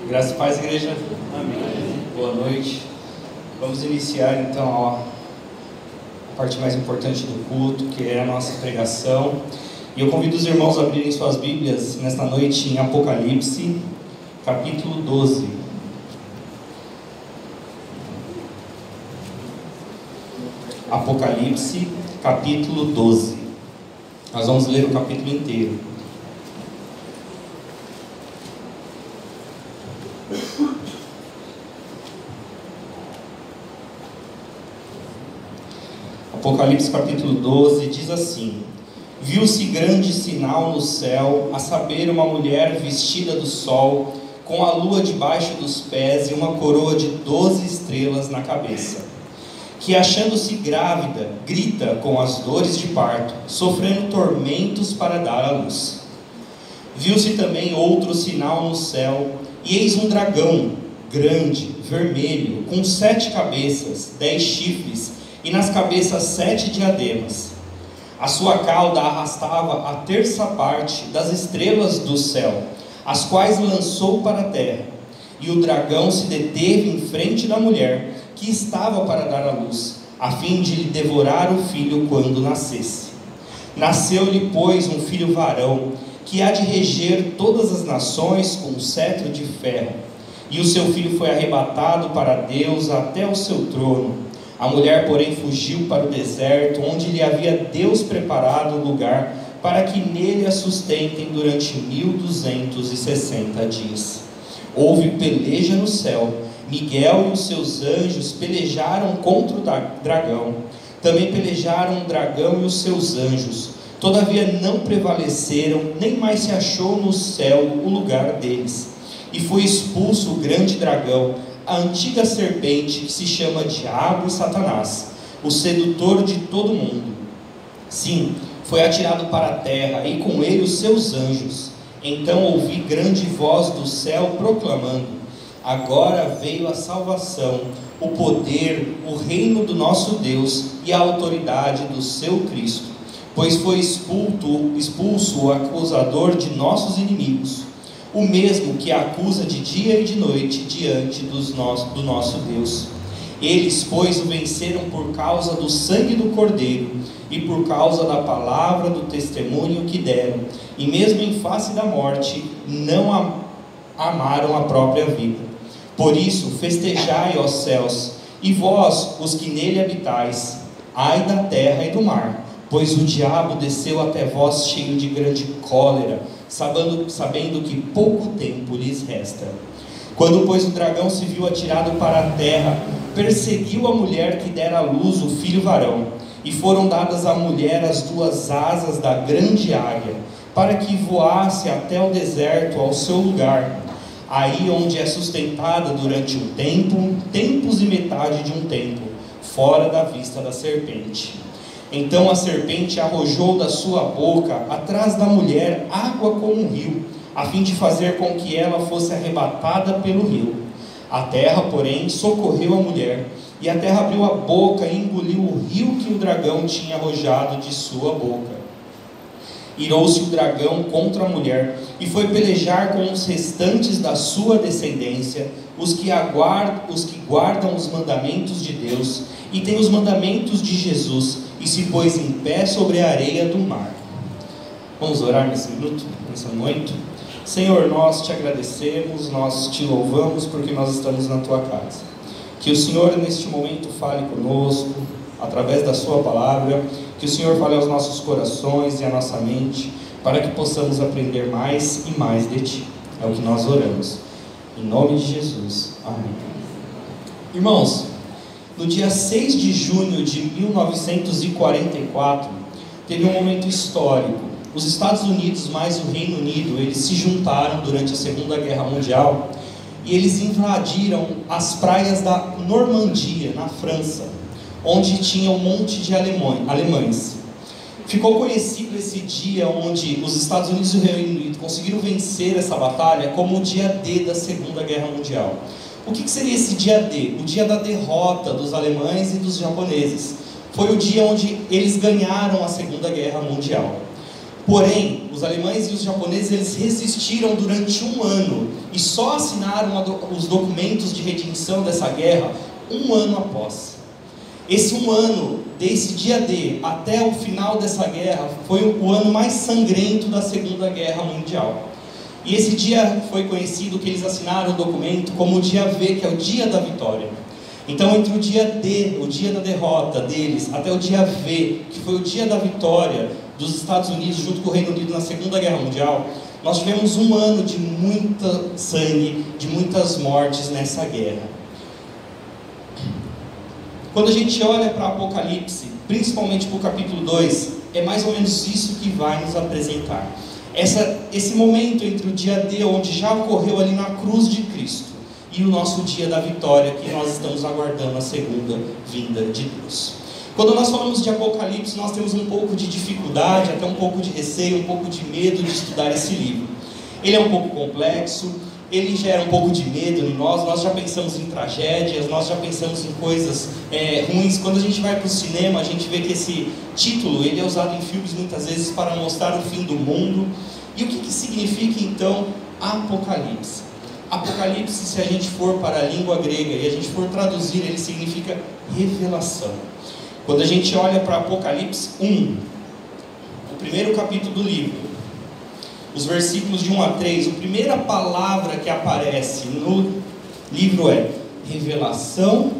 Graças e paz, igreja. Amém. Boa noite. Vamos iniciar então a parte mais importante do culto, que é a nossa pregação. E eu convido os irmãos a abrirem suas Bíblias nesta noite em Apocalipse, capítulo 12. Apocalipse, capítulo 12. Nós vamos ler o capítulo inteiro. Apocalipse capítulo 12 diz assim: Viu-se grande sinal no céu, a saber, uma mulher vestida do sol, com a lua debaixo dos pés e uma coroa de 12 estrelas na cabeça, que, achando-se grávida, grita com as dores de parto, sofrendo tormentos para dar à luz. Viu-se também outro sinal no céu, e eis um dragão, grande, vermelho, com 7 cabeças, 10 chifres, e nas cabeças 7 diademas. A sua cauda arrastava a terça parte das estrelas do céu, as quais lançou para a terra. E o dragão se deteve em frente da mulher, que estava para dar à luz, a fim de lhe devorar o filho quando nascesse. Nasceu-lhe, pois, um filho varão, que há de reger todas as nações com um cetro de ferro. E o seu filho foi arrebatado para Deus até o seu trono. A mulher, porém, fugiu para o deserto, onde lhe havia Deus preparado lugar para que nele a sustentem durante 1260 dias. Houve peleja no céu. Miguel e os seus anjos pelejaram contra o dragão. Também pelejaram o dragão e os seus anjos. Todavia não prevaleceram, nem mais se achou no céu o lugar deles. E foi expulso o grande dragão, a antiga serpente, que se chama Diabo e Satanás, o sedutor de todo mundo. Sim, foi atirado para a terra, e com ele os seus anjos. Então ouvi grande voz do céu proclamando: agora veio a salvação, o poder, o reino do nosso Deus e a autoridade do seu Cristo, pois foi expulso o acusador de nossos inimigos, o mesmo que acusa de dia e de noite diante do nosso Deus. Eles, pois, o venceram por causa do sangue do Cordeiro e por causa da palavra do testemunho que deram, e mesmo em face da morte não amaram a própria vida. Por isso festejai, ó céus, e vós, os que nele habitais, ai da terra e do mar, pois o diabo desceu até vós cheio de grande cólera, sabendo que pouco tempo lhes resta. Quando, pois, o dragão se viu atirado para a terra, perseguiu a mulher que dera à luz o filho varão, e foram dadas à mulher as 2 asas da grande águia, para que voasse até o deserto, ao seu lugar, aí onde é sustentada durante um tempo, tempos e metade de um tempo, fora da vista da serpente. Então a serpente arrojou da sua boca, atrás da mulher, água como um rio, a fim de fazer com que ela fosse arrebatada pelo rio. A terra, porém, socorreu a mulher, e a terra abriu a boca e engoliu o rio que o dragão tinha arrojado de sua boca. Irou-se o dragão contra a mulher, e foi pelejar com os restantes da sua descendência, os que guardam os mandamentos de Deus, e têm os mandamentos de Jesus, e se pôs em pé sobre a areia do mar. Vamos orar nesse minuto, nessa noite. Senhor, nós te agradecemos, nós te louvamos, porque nós estamos na tua casa. Que o Senhor neste momento fale conosco, através da sua palavra, que o Senhor fale aos nossos corações e à nossa mente, para que possamos aprender mais e mais de ti. É o que nós oramos. Em nome de Jesus. Amém. Irmãos, no dia 6 de junho de 1944, teve um momento histórico. Os Estados Unidos mais o Reino Unido, eles se juntaram durante a Segunda Guerra Mundial, e eles invadiram as praias da Normandia, na França, onde tinha um monte de alemães. Ficou conhecido esse dia onde os Estados Unidos e o Reino Unido conseguiram vencer essa batalha como o dia D da Segunda Guerra Mundial. O que seria esse dia D? O dia da derrota dos alemães e dos japoneses. Foi o dia onde eles ganharam a Segunda Guerra Mundial. Porém, os alemães e os japoneses, eles resistiram durante um ano e só assinaram os documentos de redenção dessa guerra um ano após. Esse um ano, desse dia D até o final dessa guerra, foi o ano mais sangrento da Segunda Guerra Mundial. E esse dia foi conhecido, que eles assinaram o documento, como o dia V, que é o dia da vitória. Então, entre o dia D, o dia da derrota deles, até o dia V, que foi o dia da vitória dos Estados Unidos junto com o Reino Unido na Segunda Guerra Mundial, nós tivemos um ano de muita sangue, de muitas mortes nessa guerra. Quando a gente olha para Apocalipse, principalmente para o capítulo 2, é mais ou menos isso que vai nos apresentar. Esse momento entre o dia D, onde já ocorreu ali na cruz de Cristo, e o nosso dia da vitória, que nós estamos aguardando a segunda vinda de Deus. Quando nós falamos de Apocalipse, nós temos um pouco de dificuldade, até um pouco de receio, um pouco de medo de estudar esse livro. Ele é um pouco complexo, ele gera um pouco de medo em nós já pensamos em tragédias, nós já pensamos em coisas ruins. Quando a gente vai para o cinema, a gente vê que esse título ele é usado em filmes muitas vezes para mostrar o fim do mundo. E o que significa então Apocalipse? Apocalipse, se a gente for para a língua grega e a gente for traduzir, ele significa revelação. Quando a gente olha para Apocalipse 1, o primeiro capítulo do livro, os versículos de 1 a 3, a primeira palavra que aparece no livro é revelação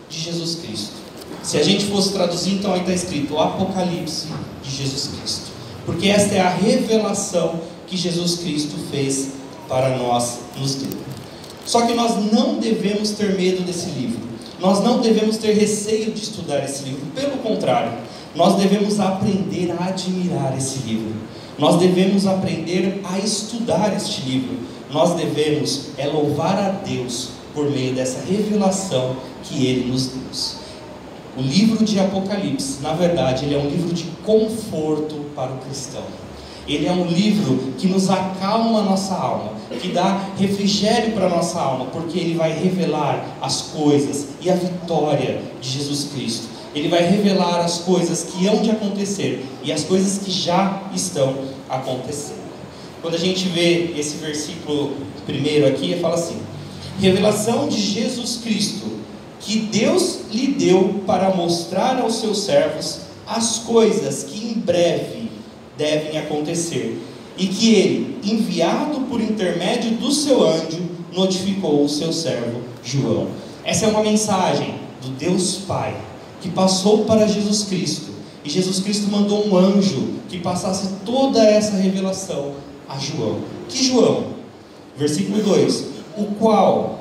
de Jesus Cristo. Se a gente fosse traduzir, então aí está escrito o Apocalipse de Jesus Cristo, porque esta é a revelação que Jesus Cristo fez para nós nos ter. Só que nós não devemos ter medo desse livro, nós não devemos ter receio de estudar esse livro, pelo contrário, nós devemos aprender a admirar esse livro, nós devemos aprender a estudar este livro, nós devemos louvar a Deus por meio dessa revelação que Ele nos deu. O livro de Apocalipse, na verdade, ele é um livro de conforto para o cristão. Ele é um livro que nos acalma a nossa alma, que dá refrigério para a nossa alma, porque ele vai revelar as coisas e a vitória de Jesus Cristo. Ele vai revelar as coisas que hão de acontecer e as coisas que já estão acontecendo. Quando a gente vê esse versículo primeiro aqui, ele fala assim: revelação de Jesus Cristo, que Deus lhe deu para mostrar aos seus servos as coisas que em breve devem acontecer, e que ele, enviado por intermédio do seu anjo, notificou o seu servo João. Essa é uma mensagem do Deus Pai, que passou para Jesus Cristo, e Jesus Cristo mandou um anjo que passasse toda essa revelação a João. Que João? Versículo 2: o qual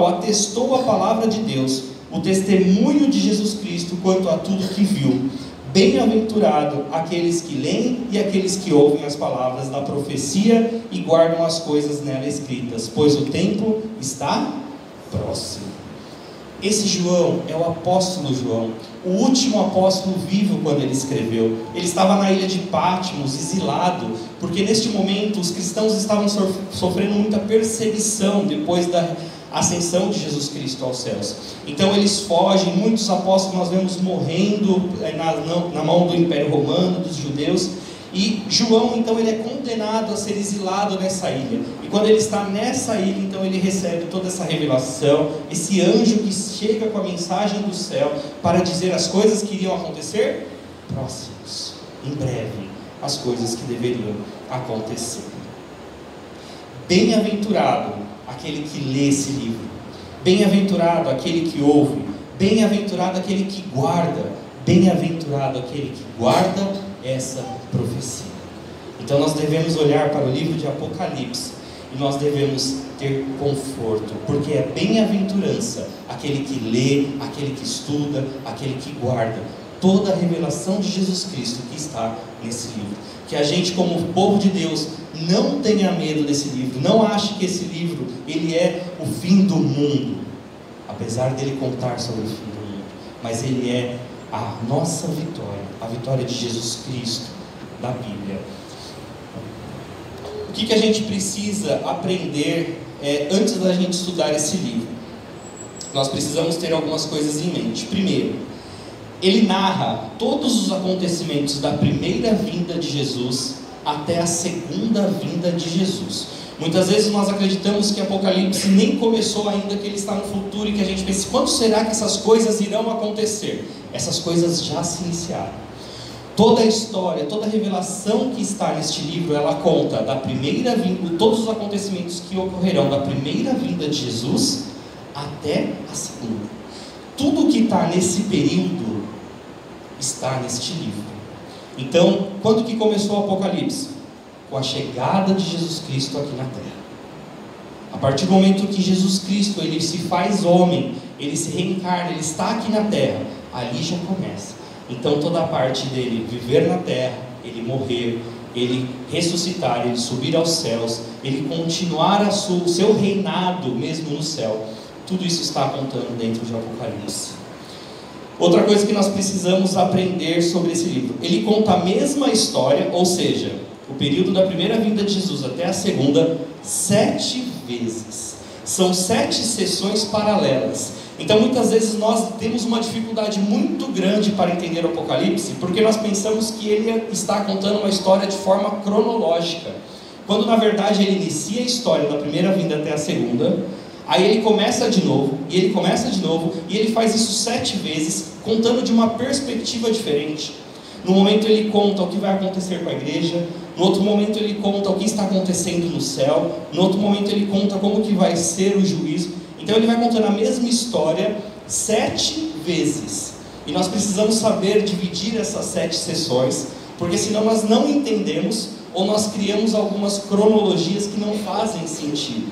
atestou a palavra de Deus, o testemunho de Jesus Cristo quanto a tudo que viu. Bem-aventurado aqueles que leem e aqueles que ouvem as palavras da profecia e guardam as coisas nela escritas, pois o tempo está próximo. Esse João é o apóstolo João, o último apóstolo vivo quando ele escreveu. Ele estava na ilha de Patmos, exilado, porque neste momento os cristãos estavam sofrendo muita perseguição depois da ascensão de Jesus Cristo aos céus. Então eles fogem, muitos apóstolos nós vemos morrendo na mão do Império Romano, dos judeus. E João, então, ele é condenado a ser exilado nessa ilha. E quando ele está nessa ilha, então ele recebe toda essa revelação, esse anjo que chega com a mensagem do céu para dizer as coisas que iriam acontecer próximos, em breve, as coisas que deveriam acontecer. Bem-aventurado aquele que lê esse livro, bem-aventurado aquele que ouve, bem-aventurado aquele que guarda, bem-aventurado aquele que guarda essa profecia. Então nós devemos olhar para o livro de Apocalipse e nós devemos ter conforto, porque é bem-aventurança aquele que lê, aquele que estuda, aquele que guarda toda a revelação de Jesus Cristo que está nesse livro. Que a gente, como povo de Deus, não tenha medo desse livro, não ache que esse livro ele é o fim do mundo, apesar dele contar sobre o fim do mundo, mas ele é a nossa vitória, a vitória de Jesus Cristo da Bíblia. O que a gente precisa aprender antes da gente estudar esse livro? Nós precisamos ter algumas coisas em mente. Primeiro, ele narra todos os acontecimentos da primeira vinda de Jesus até a segunda vinda de Jesus. Muitas vezes nós acreditamos que Apocalipse nem começou ainda, que ele está no futuro, e que a gente pensa, quando será que essas coisas irão acontecer? Essas coisas já se iniciaram. Toda a história, toda a revelação que está neste livro, ela conta da primeira vinda, todos os acontecimentos que ocorrerão da primeira vinda de Jesus até a segunda. Tudo que está nesse período está neste livro. Então, quando que começou o Apocalipse? Com a chegada de Jesus Cristo aqui na terra. A partir do momento que Jesus Cristo, ele se faz homem, ele se reencarna, ele está aqui na terra, ali já começa. Então toda a parte dele viver na terra, ele morrer, ele ressuscitar, ele subir aos céus, ele continuar o seu reinado mesmo no céu, tudo isso está contando dentro de Apocalipse. Outra coisa que nós precisamos aprender sobre esse livro, ele conta a mesma história, ou seja, o período da primeira vinda de Jesus até a segunda, 7 vezes. São 7 sessões paralelas. Então muitas vezes nós temos uma dificuldade muito grande para entender o Apocalipse, porque nós pensamos que ele está contando uma história de forma cronológica, quando na verdade ele inicia a história da primeira vinda até a segunda, aí ele começa de novo, e ele começa de novo, e ele faz isso 7 vezes, contando de uma perspectiva diferente. No momento ele conta o que vai acontecer com a igreja, no outro momento ele conta o que está acontecendo no céu, no outro momento ele conta como que vai ser o juízo. Então ele vai contando a mesma história 7 vezes. E nós precisamos saber dividir essas 7 sessões, porque senão nós não entendemos, ou nós criamos algumas cronologias que não fazem sentido.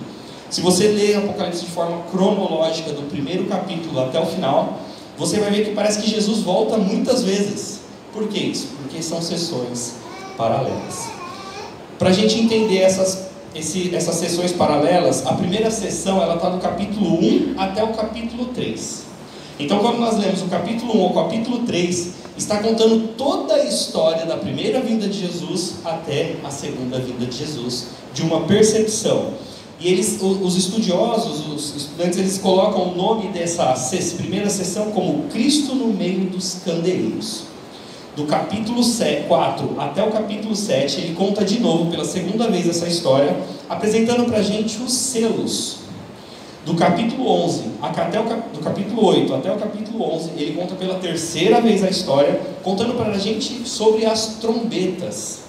Se você ler Apocalipse de forma cronológica, do primeiro capítulo até o final, você vai ver que parece que Jesus volta muitas vezes. Por que isso? Porque são sessões paralelas. Para a gente entender essas sessões paralelas, a primeira sessão está do capítulo 1 até o capítulo 3. Então quando nós lemos o capítulo 1 ao capítulo 3, está contando toda a história da primeira vinda de Jesus até a segunda vinda de Jesus, de uma percepção. E os estudiosos, os estudantes, eles colocam o nome dessa primeira sessão como Cristo no meio dos candeeiros. Do capítulo 4 até o capítulo 7, ele conta de novo, pela segunda vez, essa história, apresentando para a gente os selos. Do capítulo 8 até o capítulo 11, ele conta pela terceira vez a história, contando para a gente sobre as trombetas.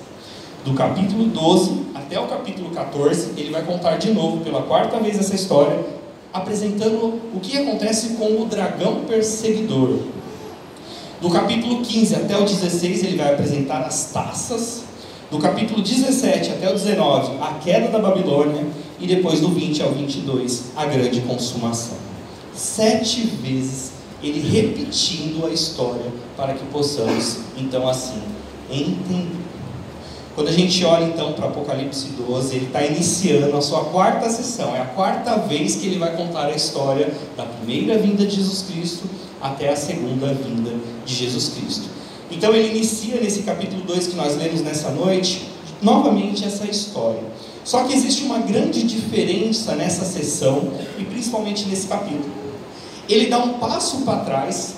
Do capítulo 12 até o capítulo 14, ele vai contar de novo, pela quarta vez, essa história, apresentando o que acontece com o dragão perseguidor. Do capítulo 15 até o 16, ele vai apresentar as taças. Do capítulo 17 até o 19, a queda da Babilônia. E depois do 20 ao 22, a grande consumação. 7 vezes ele repetindo a história, para que possamos, então, assim, entender. Quando a gente olha então para Apocalipse 12, ele está iniciando a sua quarta sessão. É a quarta vez que ele vai contar a história da primeira vinda de Jesus Cristo até a segunda vinda de Jesus Cristo. Então ele inicia nesse capítulo 2 que nós lemos nessa noite, novamente essa história. Só que existe uma grande diferença nessa sessão, e principalmente nesse capítulo. Ele dá um passo para trás,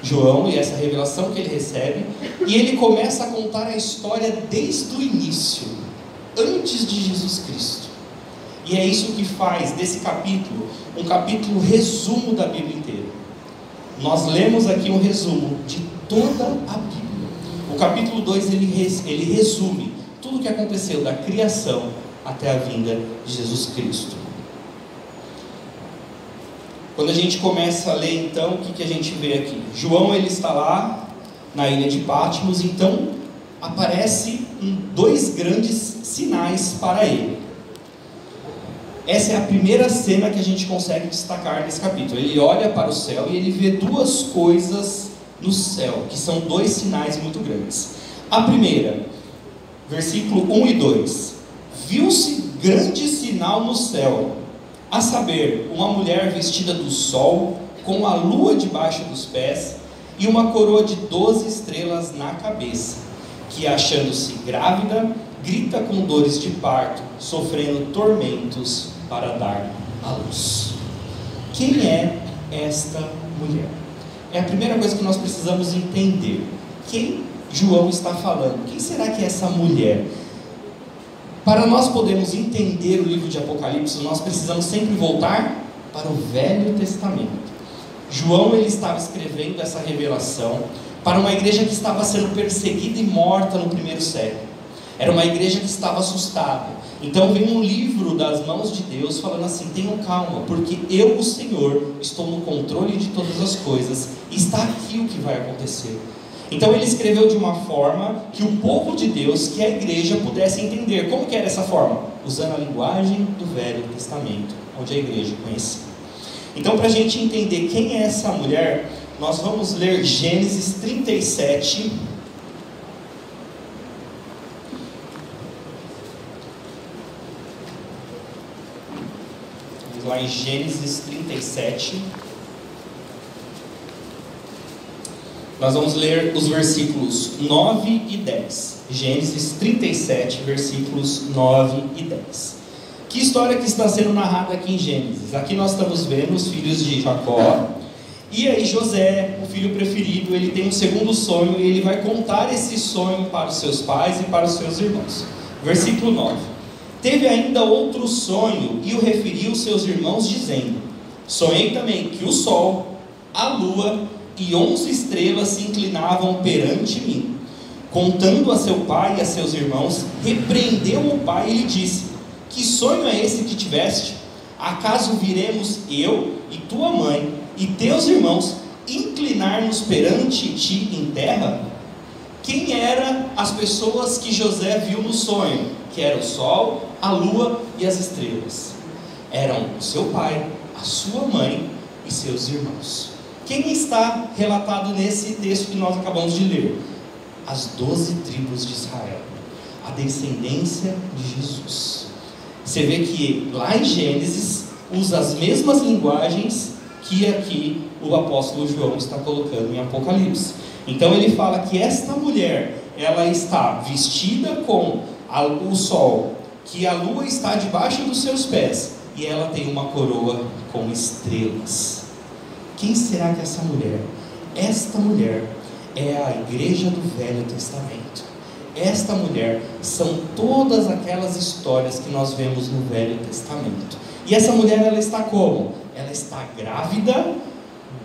João, e essa revelação que ele recebe, e ele começa a contar a história desde o início, antes de Jesus Cristo. E é isso que faz desse capítulo um capítulo resumo da Bíblia inteira. Nós lemos aqui um resumo de toda a Bíblia. O capítulo 2 ele resume tudo o que aconteceu da criação até a vinda de Jesus Cristo. Quando a gente começa a ler, então, o que a gente vê aqui? João, ele está lá na ilha de Patmos, então aparece 2 grandes sinais para ele. Essa é a primeira cena que a gente consegue destacar nesse capítulo. Ele olha para o céu e ele vê 2 coisas no céu, que são 2 sinais muito grandes. A primeira, versículo 1 e 2. Viu-se grande sinal no céu, a saber, uma mulher vestida do sol, com a lua debaixo dos pés, e uma coroa de 12 estrelas na cabeça, que, achando-se grávida, grita com dores de parto, sofrendo tormentos para dar à luz. Quem é esta mulher? é a primeira coisa que nós precisamos entender. Quem João está falando? Quem será que é essa mulher? Para nós podermos entender o livro de Apocalipse, nós precisamos sempre voltar para o Velho Testamento. João, ele estava escrevendo essa revelação para uma igreja que estava sendo perseguida e morta no primeiro século. Era uma igreja que estava assustada. Então vem um livro das mãos de Deus falando assim: tenham calma, porque eu, o Senhor, estou no controle de todas as coisas, e está aqui o que vai acontecer. Então ele escreveu de uma forma que o povo de Deus, que a igreja, pudesse entender. Como que era essa forma? Usando a linguagem do Velho Testamento, onde a igreja conhecia. Então, para a gente entender quem é essa mulher, nós vamos ler Gênesis 37. Vamos lá em Gênesis 37. Nós vamos ler os versículos 9 e 10. Gênesis 37, versículos 9 e 10. Que história que está sendo narrada aqui em Gênesis? Aqui nós estamos vendo os filhos de Jacó. E aí José, o filho preferido, ele tem um segundo sonho, e ele vai contar esse sonho para os seus pais e para os seus irmãos. Versículo 9. Teve ainda outro sonho, e o referiu aos seus irmãos, dizendo: sonhei também que o sol, a lua e 11 estrelas se inclinavam perante mim. Contando a seu pai e a seus irmãos, repreendeu o pai e lhe disse: que sonho é esse que tiveste? Acaso viremos eu e tua mãe e teus irmãos inclinar-nos perante ti em terra? Quem eram as pessoas que José viu no sonho? Que era o sol, a lua e as estrelas. Eram o seu pai, a sua mãe e seus irmãos. Quem está relatado nesse texto que nós acabamos de ler? As 12 tribos de Israel, a descendência de Jesus. Você vê que lá em Gênesis usa as mesmas linguagens que aqui o apóstolo João está colocando em Apocalipse. Então ele fala que esta mulher, ela está vestida com o sol, que a lua está debaixo dos seus pés, e ela tem uma coroa com estrelas. Quem será que é essa mulher? Esta mulher é a igreja do Velho Testamento. Esta mulher são todas aquelas histórias que nós vemos no Velho Testamento. E essa mulher, ela está como? Ela está grávida,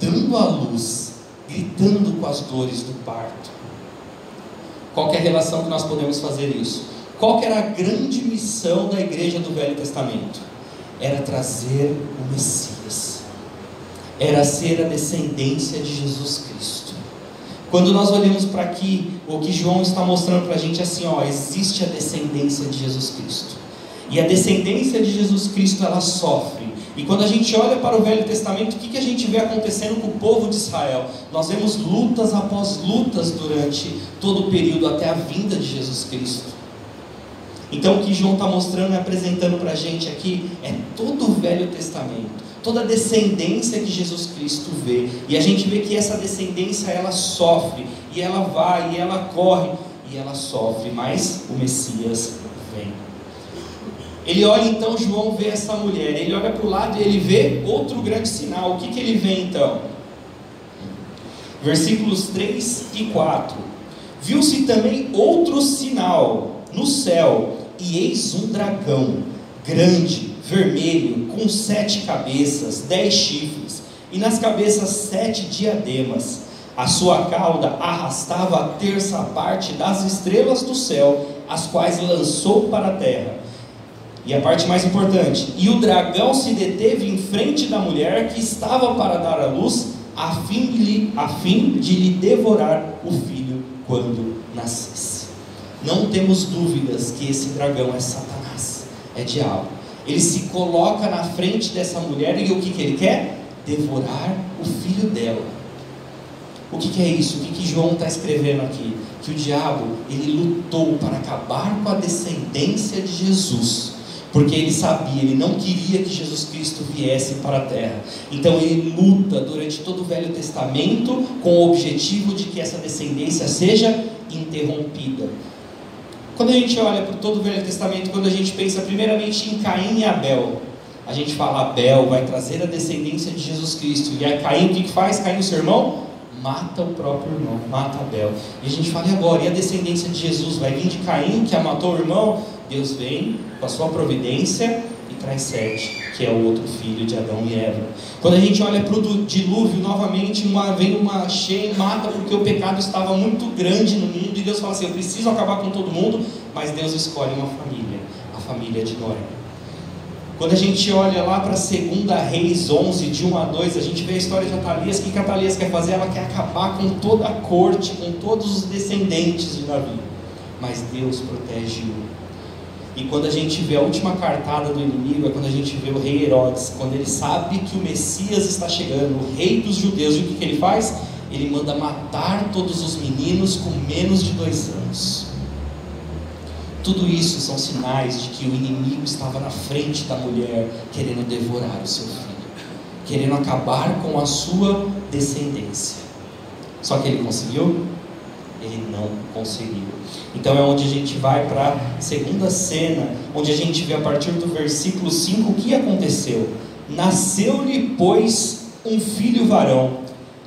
dando à luz, gritando com as dores do parto. Qual que é a relação que nós podemos fazer isso? Qual que era a grande missão da igreja do Velho Testamento? Era trazer o Messias. Era ser a descendência de Jesus Cristo. Quando nós olhamos para aqui, o que João está mostrando para a gente é assim, existe a descendência de Jesus Cristo. E a descendência de Jesus Cristo, ela sofre. E quando a gente olha para o Velho Testamento, o que a gente vê acontecendo com o povo de Israel? Nós vemos lutas após lutas durante todo o período até a vinda de Jesus Cristo. Então o que João está mostrando e apresentando para a gente aqui é todo o Velho Testamento, toda a descendência que Jesus Cristo vê. E a gente vê que essa descendência, ela sofre, e ela vai, e ela corre, e ela sofre, mas o Messias vem. Ele olha então, João vê essa mulher, ele olha para o lado e ele vê outro grande sinal. O que ele vê então? Versículos 3 e 4. Viu-se também outro sinal no céu, e eis um dragão, grande, vermelho, com 7 cabeças, 10 chifres, e nas cabeças 7 diademas. A sua cauda arrastava a terça parte das estrelas do céu, as quais lançou para a terra. E a parte mais importante: e o dragão se deteve em frente da mulher que estava para dar à luz, a fim de lhe devorar o filho quando nascesse. Não temos dúvidas que esse dragão é Satanás, é diabo. Ele se coloca na frente dessa mulher e o que ele quer? Devorar o filho dela. O que é isso? O que João está escrevendo aqui? Que o diabo, ele lutou para acabar com a descendência de Jesus, porque ele sabia, ele não queria que Jesus Cristo viesse para a terra. Então ele luta durante todo o Velho Testamento com o objetivo de que essa descendência seja interrompida. Quando a gente olha para todo o Velho Testamento, quando a gente pensa primeiramente em Caim e Abel, a gente fala: Abel vai trazer a descendência de Jesus Cristo. E aí Caim, o que faz? Caim, o seu irmão, mata o próprio irmão, mata Abel. E a gente fala, e agora? E a descendência de Jesus? Vai vir de Caim, que matou o irmão? Deus vem com a sua providência e traz Sete, que é o outro filho de Adão e Eva. Quando a gente olha para o dilúvio, novamente vem uma cheia e mata, porque o pecado estava muito grande no mundo, e Deus fala assim, eu preciso acabar com todo mundo, mas Deus escolhe uma família, a família de Noé. Quando a gente olha lá para 2 Reis 11, de 1 a 2, a gente vê a história de Atalias. O que Atalias quer fazer? Ela quer acabar com toda a corte, com todos os descendentes de Davi. Mas Deus protege o. E quando a gente vê a última cartada do inimigo, é quando a gente vê o rei Herodes, quando ele sabe que o Messias está chegando, o rei dos judeus, e o que ele faz? Ele manda matar todos os meninos com menos de 2 anos. Tudo isso são sinais de que o inimigo estava na frente da mulher, querendo devorar o seu filho, querendo acabar com a sua descendência. Só que ele conseguiu? Ele não conseguiu. Então é onde a gente vai para a segunda cena, onde a gente vê a partir do versículo 5 o que aconteceu. Nasceu-lhe, pois, um filho varão.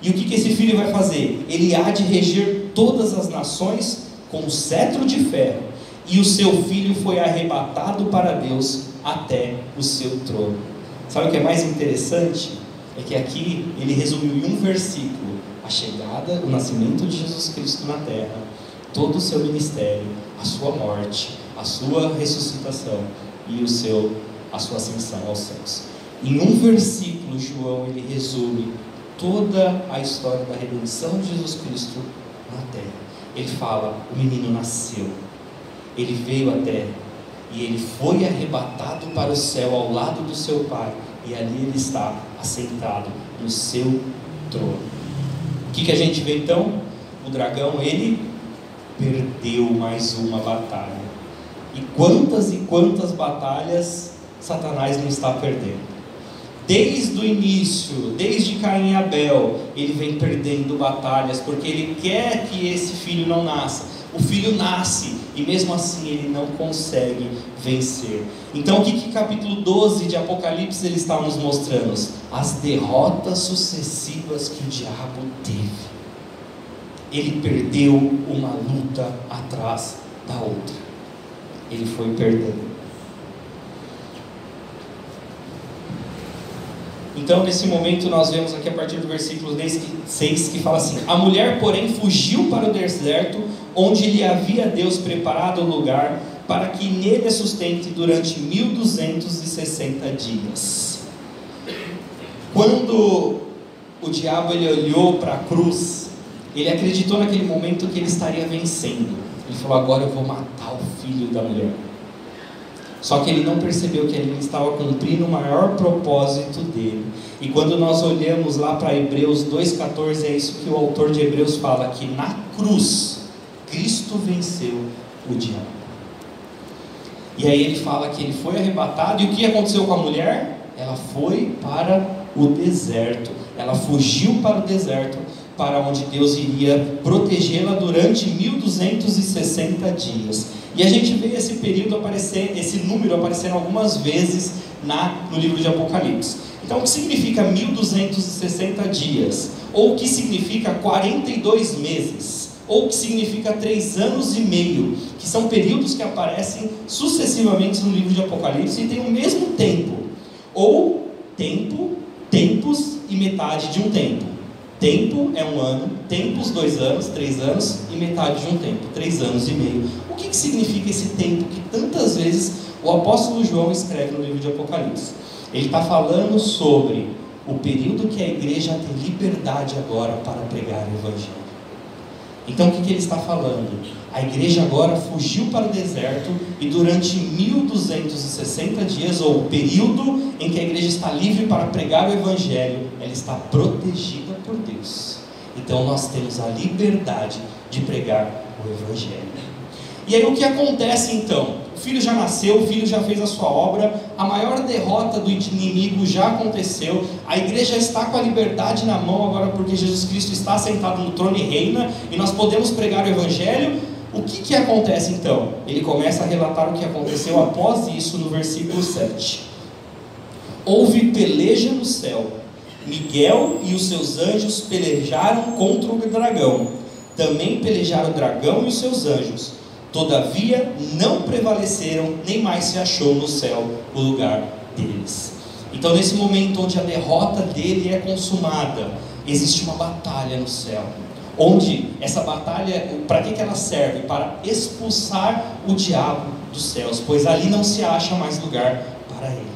E o que esse filho vai fazer? Ele há de reger todas as nações com cetro de ferro. E o seu filho foi arrebatado para Deus até o seu trono. Sabe o que é mais interessante? É que aqui ele resumiu em um versículo a chegada, o nascimento de Jesus Cristo na terra, todo o seu ministério, a sua morte, a sua ressuscitação e a sua ascensão aos céus. Em um versículo, João ele resume toda a história da redenção de Jesus Cristo na terra. Ele fala, o menino nasceu, ele veio à terra e ele foi arrebatado para o céu ao lado do seu pai, e ali ele está assentado no seu trono. O que a gente vê então? O dragão, ele perdeu mais uma batalha. E quantas batalhas Satanás não está perdendo? Desde o início, desde Caim e Abel, ele vem perdendo batalhas, porque ele quer que esse filho não nasça. O filho nasce, e mesmo assim ele não consegue vencer. Então o que capítulo 12 de Apocalipse ele está nos mostrando? As derrotas sucessivas que o diabo teve. Ele perdeu uma luta atrás da outra. Ele foi perdendo. Então nesse momento nós vemos aqui a partir do versículo 6 que fala assim: a mulher porém fugiu para o deserto, onde lhe havia Deus preparado o lugar para que nele a sustente durante 1260 dias. Quando o diabo ele olhou para a cruz, ele acreditou naquele momento que ele estaria vencendo. Ele falou: agora eu vou matar o filho da mulher. Só que ele não percebeu que ele estava cumprindo o maior propósito dele. E quando nós olhamos lá para Hebreus 2,14, é isso que o autor de Hebreus fala, que na cruz, Cristo venceu o diabo. E aí ele fala que ele foi arrebatado, e o que aconteceu com a mulher? Ela foi para o deserto, ela fugiu para o deserto, para onde Deus iria protegê-la durante 1260 dias. E a gente vê esse período aparecer, esse número aparecendo algumas vezes no livro de Apocalipse. Então o que significa 1260 dias? Ou o que significa 42 meses? Ou o que significa 3 anos e meio? Que são períodos que aparecem sucessivamente no livro de Apocalipse e tem o mesmo tempo. Ou tempo, tempos e metade de um tempo. Tempo é 1 ano, tempos 2 anos, 3 anos e metade de um tempo, 3 anos e meio. O que significa esse tempo que tantas vezes o apóstolo João escreve no livro de Apocalipse? Ele está falando sobre o período que a igreja tem liberdade agora para pregar o evangelho. Então o que ele está falando? A igreja agora fugiu para o deserto e durante 1260 dias, ou o período em que a igreja está livre para pregar o evangelho, ela está protegida por Deus. Então nós temos a liberdade de pregar o evangelho. E aí o que acontece então? O filho já nasceu, o filho já fez a sua obra, a maior derrota do inimigo já aconteceu, a igreja está com a liberdade na mão agora porque Jesus Cristo está sentado no trono e reina, e nós podemos pregar o evangelho. O que acontece então? Ele começa a relatar o que aconteceu após isso no versículo 7. Houve peleja no céu, Miguel e os seus anjos pelejaram contra o dragão. Também pelejaram o dragão e os seus anjos. Todavia não prevaleceram, nem mais se achou no céu o lugar deles. Então, nesse momento onde a derrota dele é consumada, existe uma batalha no céu. Onde essa batalha, para que ela serve? Para expulsar o diabo dos céus, pois ali não se acha mais lugar para ele.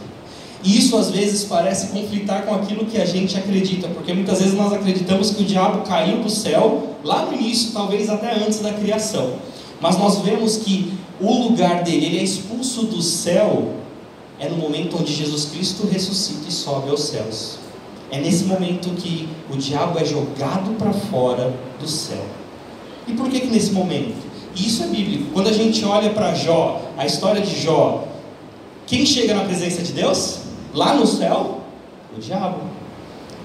E isso às vezes parece conflitar com aquilo que a gente acredita, porque muitas vezes nós acreditamos que o diabo caiu do céu lá no início, talvez até antes da criação. Mas nós vemos que o lugar dele, ele é expulso do céu, é no momento onde Jesus Cristo ressuscita e sobe aos céus. É nesse momento que o diabo é jogado para fora do céu. E por que nesse momento? E isso é bíblico. Quando a gente olha para Jó, a história de Jó, quem chega na presença de Deus? Lá no céu? O diabo.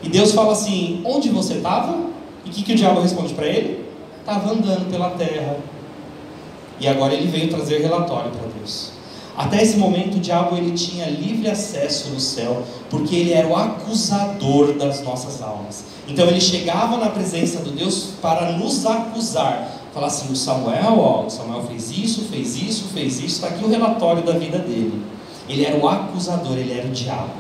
E Deus fala assim: onde você estava? E o que o diabo responde para ele? Estava andando pela terra. E agora ele veio trazer relatório para Deus. Até esse momento o diabo ele tinha livre acesso no céu, porque ele era o acusador das nossas almas. Então ele chegava na presença de Deus para nos acusar. Falar assim: o Samuel fez isso, está aqui o relatório da vida dele. Ele era o acusador, ele era o diabo.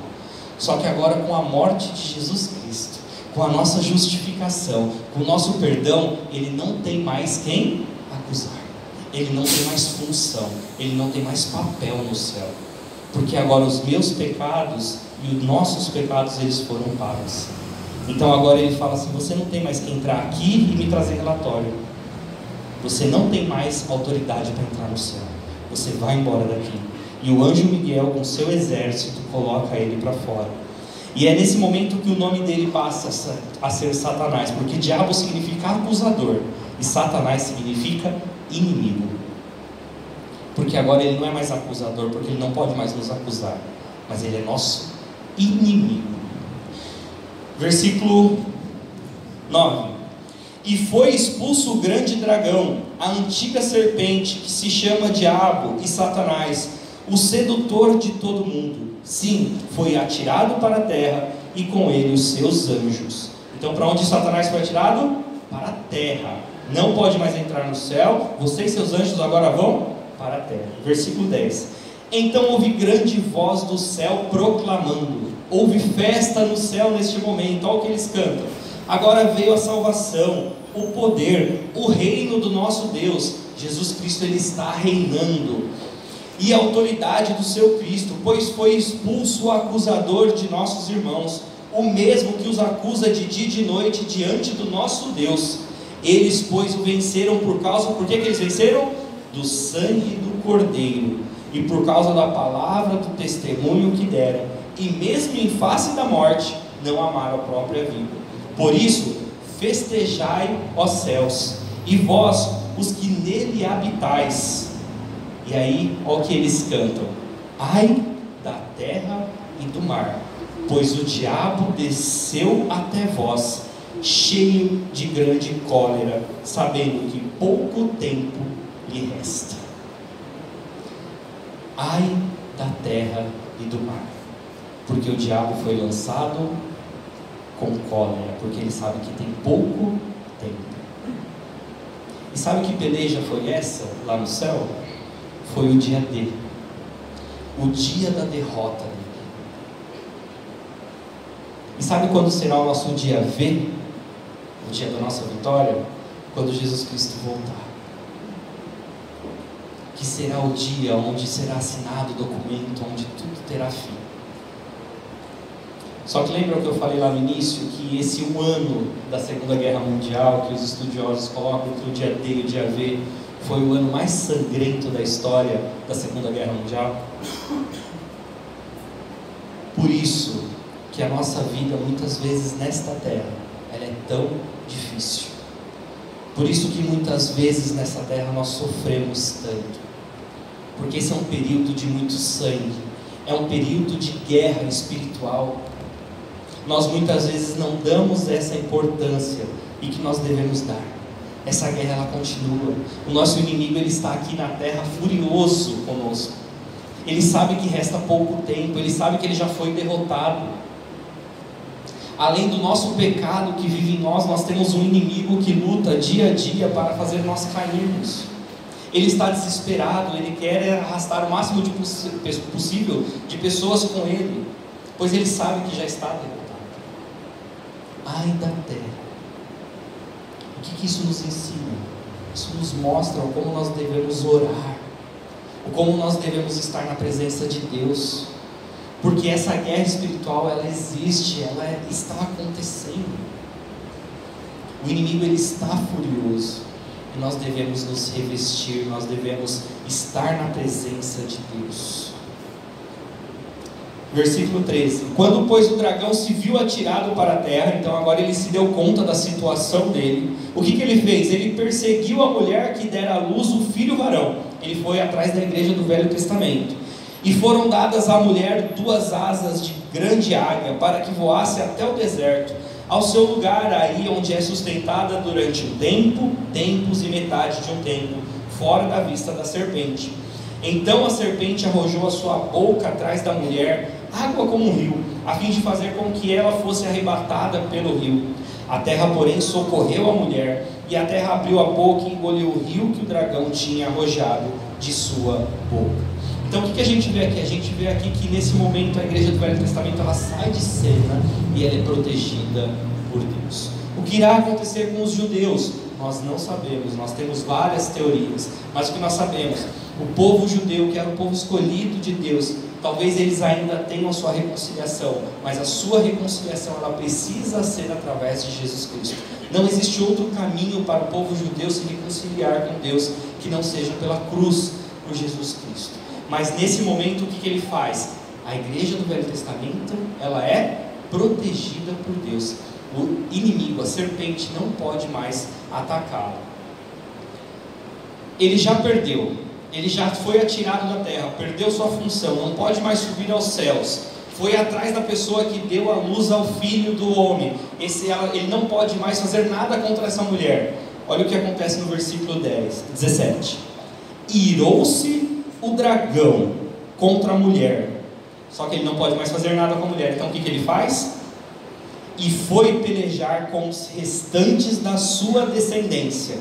Só que agora, com a morte de Jesus Cristo, com a nossa justificação, com o nosso perdão, ele não tem mais quem acusar. Ele não tem mais função, ele não tem mais papel no céu. Porque agora os meus pecados e os nossos pecados, eles foram pagos. Então agora ele fala assim: você não tem mais que entrar aqui e me trazer relatório. Você não tem mais autoridade para entrar no céu. Você vai embora daqui. E o anjo Miguel, com seu exército, coloca ele para fora. E é nesse momento que o nome dele passa a ser Satanás, porque diabo significa acusador e Satanás significa inimigo. Porque agora ele não é mais acusador, porque ele não pode mais nos acusar, mas ele é nosso inimigo. Versículo 9: e foi expulso o grande dragão, a antiga serpente, que se chama Diabo e Satanás, o sedutor de todo mundo. Sim, foi atirado para a terra, e com ele os seus anjos. Então, para onde Satanás foi atirado? Para a terra. Não pode mais entrar no céu. Você e seus anjos agora vão para a terra. Versículo 10: então houve grande voz do céu proclamando. Houve festa no céu neste momento. Olha o que eles cantam: agora veio a salvação, o poder, o reino do nosso Deus. Jesus Cristo, ele está reinando, e a autoridade do seu Cristo, pois foi expulso o acusador de nossos irmãos, o mesmo que os acusa de dia e de noite diante do nosso Deus. Eles, pois, o venceram por que eles venceram? Do sangue do Cordeiro, e por causa da palavra do testemunho que deram, e mesmo em face da morte, não amaram a própria vida. Por isso, festejai, ó céus, e vós, os que nele habitais. E aí, olha o que eles cantam: ai da terra e do mar, pois o diabo desceu até vós, cheio de grande cólera, sabendo que pouco tempo lhe resta. Ai da terra e do mar, porque o diabo foi lançado com cólera, porque ele sabe que tem pouco tempo. E sabe que peleja foi essa lá no céu? Foi o dia D, o dia da derrota dele. E sabe quando será o nosso dia V? O dia da nossa vitória? Quando Jesus Cristo voltar. Que será o dia onde será assinado o documento, onde tudo terá fim. Só que lembra o que eu falei lá no início? Que esse ano da Segunda Guerra Mundial, que os estudiosos colocam entre o dia D e o dia V, foi o ano mais sangrento da história da Segunda Guerra Mundial. Por isso que a nossa vida, muitas vezes nesta terra, ela é tão difícil. Por isso que muitas vezes nessa terra nós sofremos tanto. Porque esse é um período de muito sangue, é um período de guerra espiritual. Nós muitas vezes não damos essa importância e que nós devemos dar. Essa guerra, ela continua. O nosso inimigo, ele está aqui na terra furioso conosco. Ele sabe que resta pouco tempo, ele sabe que ele já foi derrotado. Além do nosso pecado que vive em nós, nós temos um inimigo que luta dia a dia para fazer nós cairmos. Ele está desesperado, ele quer arrastar o máximo possível de pessoas com ele, pois ele sabe que já está derrotado. Ai da terra! O que isso nos ensina? Isso nos mostra como nós devemos orar, como nós devemos estar na presença de Deus, porque essa guerra espiritual, ela existe, ela está acontecendo. O inimigo, ele está furioso, e nós devemos nos revestir, nós devemos estar na presença de Deus. Versículo 13: quando, pois, o dragão se viu atirado para a terra, então agora ele se deu conta da situação dele, o que ele fez? Ele perseguiu a mulher que dera à luz o filho varão. Ele foi atrás da igreja do Velho Testamento. E foram dadas à mulher 2 asas de grande águia, para que voasse até o deserto, ao seu lugar aí onde é sustentada durante um tempo, tempos e metade de um tempo, fora da vista da serpente. Então a serpente arrojou a sua boca atrás da mulher, água como um rio, a fim de fazer com que ela fosse arrebatada pelo rio. A terra, porém, socorreu a mulher, e a terra abriu a boca e engoliu o rio que o dragão tinha arrojado de sua boca. Então o que a gente vê aqui? A gente vê aqui que nesse momento a igreja do Velho Testamento, ela sai de cena e ela é protegida por Deus. O que irá acontecer com os judeus? Nós não sabemos, nós temos várias teorias, mas o que nós sabemos, o povo judeu, que era o povo escolhido de Deus, talvez eles ainda tenham a sua reconciliação, mas a sua reconciliação, ela precisa ser através de Jesus Cristo. Não existe outro caminho para o povo judeu se reconciliar com Deus que não seja pela cruz, por Jesus Cristo. Mas nesse momento, o que ele faz? A igreja do Velho Testamento, ela é protegida por Deus. O inimigo, a serpente, não pode mais atacá-la. Ele já perdeu, ele já foi atirado da terra, perdeu sua função, não pode mais subir aos céus. Foi atrás da pessoa que deu a luz ao filho do homem. Ele não pode mais fazer nada contra essa mulher. Olha o que acontece no versículo 17. Irou-se o dragão contra a mulher, só que ele não pode mais fazer nada com a mulher. Então o que ele faz? E foi pelejar com os restantes da sua descendência.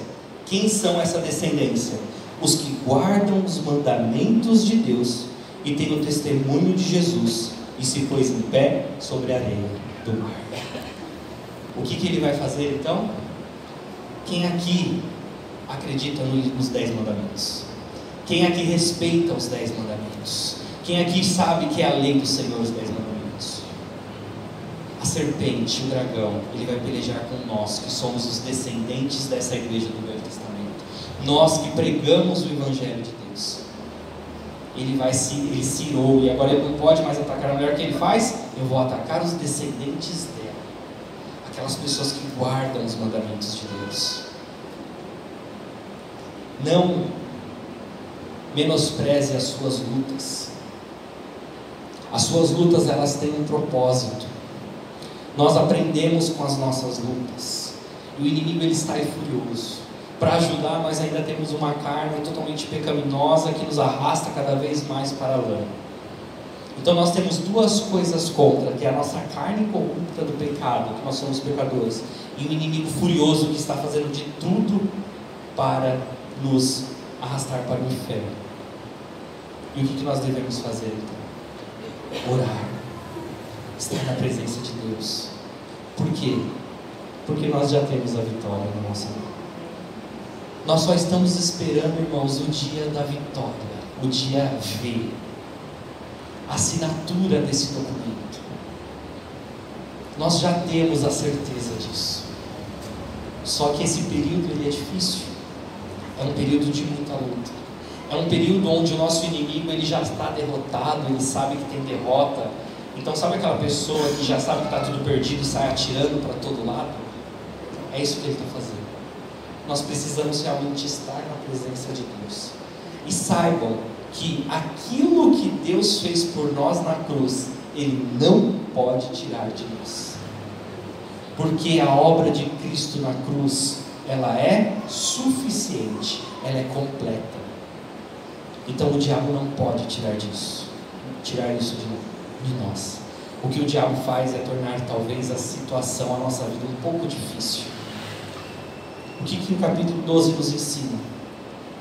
Quem são essa descendência? Os que guardam os mandamentos de Deus e têm o testemunho de Jesus, e se pôs em pé sobre a areia do mar. O que ele vai fazer então? Quem aqui acredita nos 10 mandamentos? Quem aqui respeita os 10 mandamentos? Quem aqui sabe que é a lei do Senhor, os 10 mandamentos? A serpente, o dragão, ele vai pelejar com nós, que somos os descendentes dessa igreja do Velho Testamento. Nós que pregamos o Evangelho de Deus. Ele se irou, e agora ele não pode mais atacar a mulher. O que ele faz? Eu vou atacar os descendentes dela, aquelas pessoas que guardam os mandamentos de Deus. Não menospreze as suas lutas. As suas lutas, elas têm um propósito. Nós aprendemos com as nossas lutas. E o inimigo, ele está furioso. Para ajudar, nós ainda temos uma carne totalmente pecaminosa que nos arrasta cada vez mais para a lama. Então nós temos 2 coisas contra, que é a nossa carne corrupta do pecado, que nós somos pecadores, e o inimigo furioso que está fazendo de tudo para nos arrastar para o inferno. E o que nós devemos fazer então? Orar, estar na presença de Deus. Por quê? Porque nós já temos a vitória na nossa mão. Nós só estamos esperando, irmãos, o dia da vitória, o dia V, a assinatura desse documento. Nós já temos a certeza disso. Só que esse período, ele é difícil. É um período de muita luta. É um período onde o nosso inimigo, ele já está derrotado, ele sabe que tem derrota. Então sabe aquela pessoa que já sabe que está tudo perdido e sai atirando para todo lado? É isso que ele está fazendo. Nós precisamos realmente estar na presença de Deus. E saibam que aquilo que Deus fez por nós na cruz, Ele não pode tirar de nós. Porque a obra de Cristo na cruz, ela é suficiente, ela é completa. Então o diabo não pode tirar isso de nós. o que o diabo faz é tornar talvez a situação, a nossa vida um pouco difícil. O que o capítulo 12 nos ensina?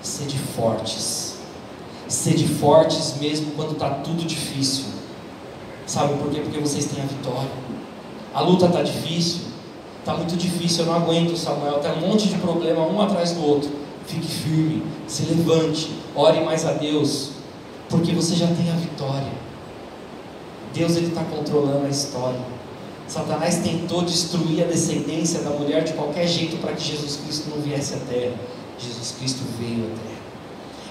Sede fortes. Sede fortes mesmo quando está tudo difícil. Sabe por quê? Porque vocês têm a vitória. A luta está difícil, está muito difícil, eu não aguento, Samuel, tem um monte de problema um atrás do outro. Fique firme, se levante, ore mais a Deus, porque você já tem a vitória. Deus, Ele está controlando a história. Satanás tentou destruir a descendência da mulher de qualquer jeito para que Jesus Cristo não viesse à terra. Jesus Cristo veio à terra.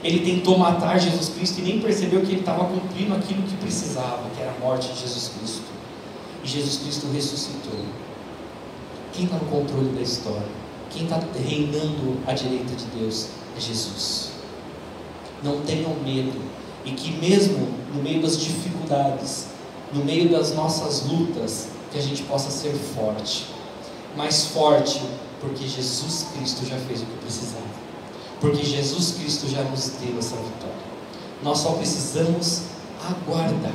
Ele tentou matar Jesus Cristo e nem percebeu que ele estava cumprindo aquilo que precisava, que era a morte de Jesus Cristo. E Jesus Cristo ressuscitou. Quem está no controle da história? Quem está reinando à direita de Deus é Jesus. Não tenham medo. E que mesmo no meio das dificuldades, no meio das nossas lutas, que a gente possa ser forte. Mais forte porque Jesus Cristo já fez o que precisava. Porque Jesus Cristo já nos deu essa vitória. Nós só precisamos aguardar.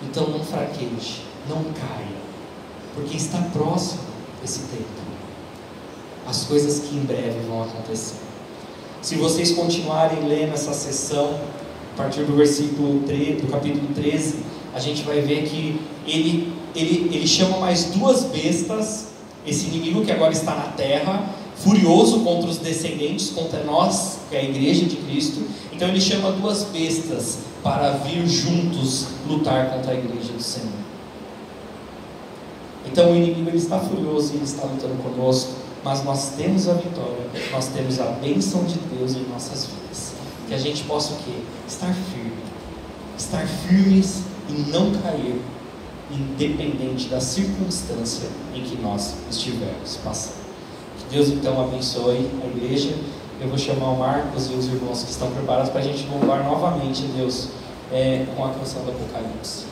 Então não fraqueje, não caia, porque está próximo esse tempo. As coisas que em breve vão acontecer. Se vocês continuarem lendo essa sessão, a partir do versículo 3, do capítulo 13, a gente vai ver que ele chama mais duas bestas, esse inimigo que agora está na terra, furioso contra os descendentes, contra nós, que é a igreja de Cristo. Então ele chama duas bestas para vir juntos lutar contra a igreja do Senhor. Então o inimigo, ele está furioso e ele está lutando conosco, mas nós temos a vitória, nós temos a bênção de Deus em nossas vidas. Que a gente possa o quê? Estar firme. Estar firmes e não cair, independente da circunstância em que nós estivermos passando. Que Deus então abençoe a igreja. Eu vou chamar o Marcos e os irmãos que estão preparados para a gente louvar novamente a Deus com a canção do Apocalipse.